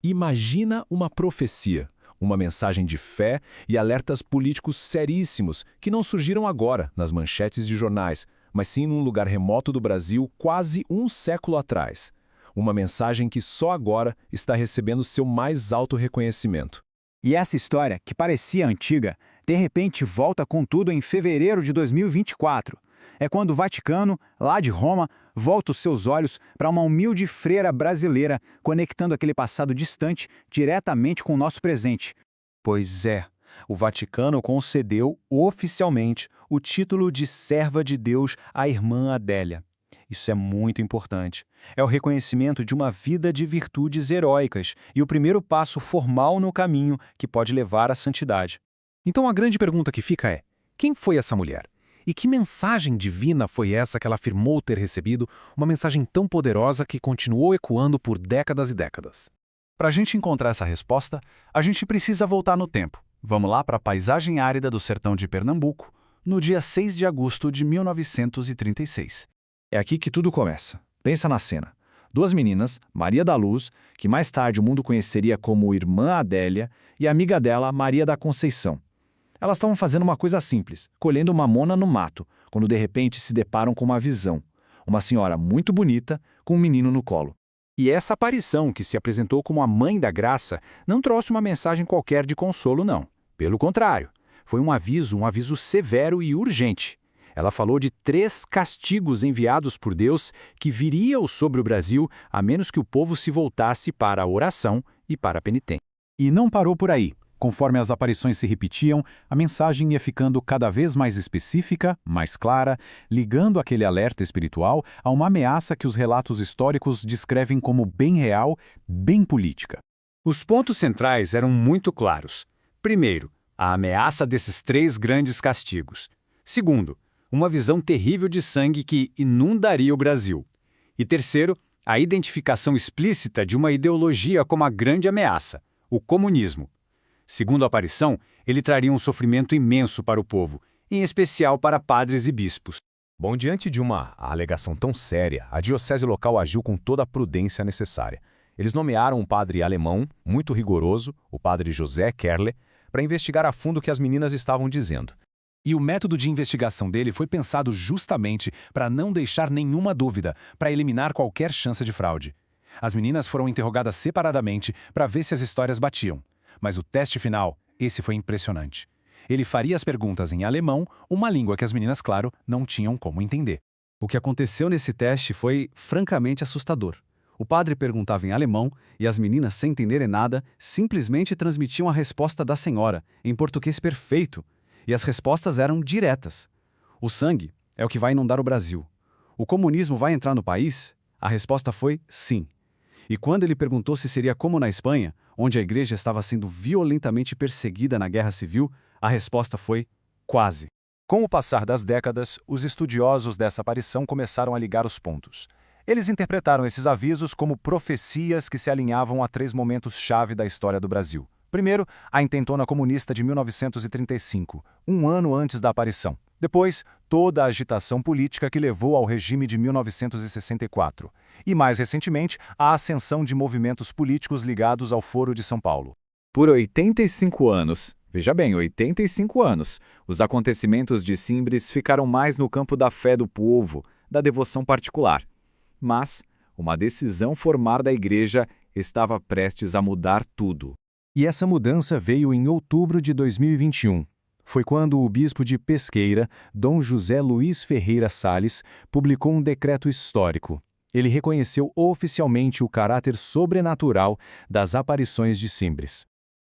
Imagina uma profecia, uma mensagem de fé e alertas políticos seríssimos que não surgiram agora nas manchetes de jornais, mas sim num lugar remoto do Brasil quase um século atrás. Uma mensagem que só agora está recebendo seu mais alto reconhecimento. E essa história, que parecia antiga, de repente volta com tudo em fevereiro de 2024. É quando o Vaticano, lá de Roma, volta os seus olhos para uma humilde freira brasileira, conectando aquele passado distante diretamente com o nosso presente. Pois é, o Vaticano concedeu oficialmente o título de serva de Deus à irmã Adélia. Isso é muito importante. É o reconhecimento de uma vida de virtudes heróicas e o primeiro passo formal no caminho que pode levar à santidade. Então a grande pergunta que fica é: quem foi essa mulher? E que mensagem divina foi essa que ela afirmou ter recebido, uma mensagem tão poderosa que continuou ecoando por décadas e décadas? Para a gente encontrar essa resposta, a gente precisa voltar no tempo. Vamos lá para a paisagem árida do sertão de Pernambuco, no dia 6 de agosto de 1936. É aqui que tudo começa. Pensa na cena. Duas meninas, Maria da Luz, que mais tarde o mundo conheceria como Irmã Adélia, e a amiga dela, Maria da Conceição. Elas estavam fazendo uma coisa simples, colhendo mamona no mato, quando de repente se deparam com uma visão. Uma senhora muito bonita, com um menino no colo. E essa aparição, que se apresentou como a Mãe da Graça, não trouxe uma mensagem qualquer de consolo, não. Pelo contrário, foi um aviso severo e urgente. Ela falou de 3 castigos enviados por Deus que viriam sobre o Brasil a menos que o povo se voltasse para a oração e para a penitência. E não parou por aí. Conforme as aparições se repetiam, a mensagem ia ficando cada vez mais específica, mais clara, ligando aquele alerta espiritual a uma ameaça que os relatos históricos descrevem como bem real, bem política. Os pontos centrais eram muito claros. Primeiro, a ameaça desses 3 grandes castigos. Segundo, uma visão terrível de sangue que inundaria o Brasil. E terceiro, a identificação explícita de uma ideologia como a grande ameaça, o comunismo. Segundo a aparição, ele traria um sofrimento imenso para o povo, em especial para padres e bispos. Bom, diante de uma alegação tão séria, a diocese local agiu com toda a prudência necessária. Eles nomearam um padre alemão, muito rigoroso, o padre José Kerle, para investigar a fundo o que as meninas estavam dizendo. E o método de investigação dele foi pensado justamente para não deixar nenhuma dúvida, para eliminar qualquer chance de fraude. As meninas foram interrogadas separadamente para ver se as histórias batiam. Mas o teste final, esse foi impressionante. Ele faria as perguntas em alemão, uma língua que as meninas, claro, não tinham como entender. O que aconteceu nesse teste foi francamente assustador. O padre perguntava em alemão e as meninas, sem entenderem nada, simplesmente transmitiam a resposta da senhora, em português perfeito. E as respostas eram diretas. O sangue é o que vai inundar o Brasil. O comunismo vai entrar no país? A resposta foi sim. E quando ele perguntou se seria como na Espanha, onde a igreja estava sendo violentamente perseguida na Guerra Civil, a resposta foi quase. Com o passar das décadas, os estudiosos dessa aparição começaram a ligar os pontos. Eles interpretaram esses avisos como profecias que se alinhavam a 3 momentos-chave da história do Brasil. Primeiro, a intentona comunista de 1935, um ano antes da aparição. Depois, toda a agitação política que levou ao regime de 1964. E, mais recentemente, a ascensão de movimentos políticos ligados ao Foro de São Paulo. Por 85 anos, veja bem, 85 anos, os acontecimentos de Simbres ficaram mais no campo da fé do povo, da devoção particular. Mas uma decisão formar da igreja estava prestes a mudar tudo. E essa mudança veio em outubro de 2021. Foi quando o bispo de Pesqueira, Dom José Luiz Ferreira Salles, publicou um decreto histórico. Ele reconheceu oficialmente o caráter sobrenatural das aparições de Simbres.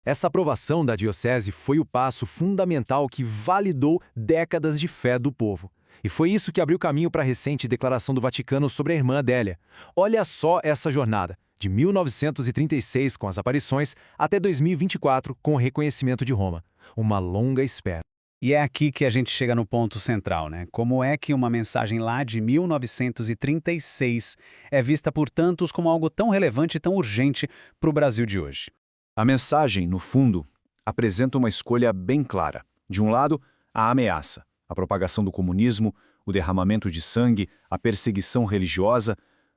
Essa aprovação da diocese foi o passo fundamental que validou décadas de fé do povo. E foi isso que abriu caminho para a recente declaração do Vaticano sobre a irmã Adélia. Olha só essa jornada, de 1936 com as aparições até 2024 com o reconhecimento de Roma. Uma longa espera. E é aqui que a gente chega no ponto central, né? Como é que uma mensagem lá de 1936 é vista por tantos como algo tão relevante e tão urgente para o Brasil de hoje? A mensagem, no fundo, apresenta uma escolha bem clara. De um lado, a ameaça, a propagação do comunismo, o derramamento de sangue, a perseguição religiosa.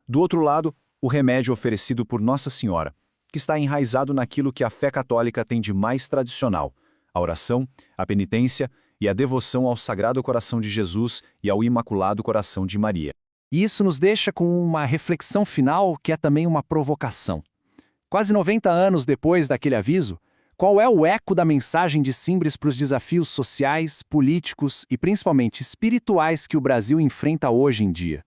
Do outro lado, o remédio oferecido por Nossa Senhora, que está enraizado naquilo que a fé católica tem de mais tradicional: a oração, a penitência e a devoção ao Sagrado Coração de Jesus e ao Imaculado Coração de Maria. E isso nos deixa com uma reflexão final que é também uma provocação. Quase 90 anos depois daquele aviso, qual é o eco da mensagem de Simbres para os desafios sociais, políticos e principalmente espirituais que o Brasil enfrenta hoje em dia?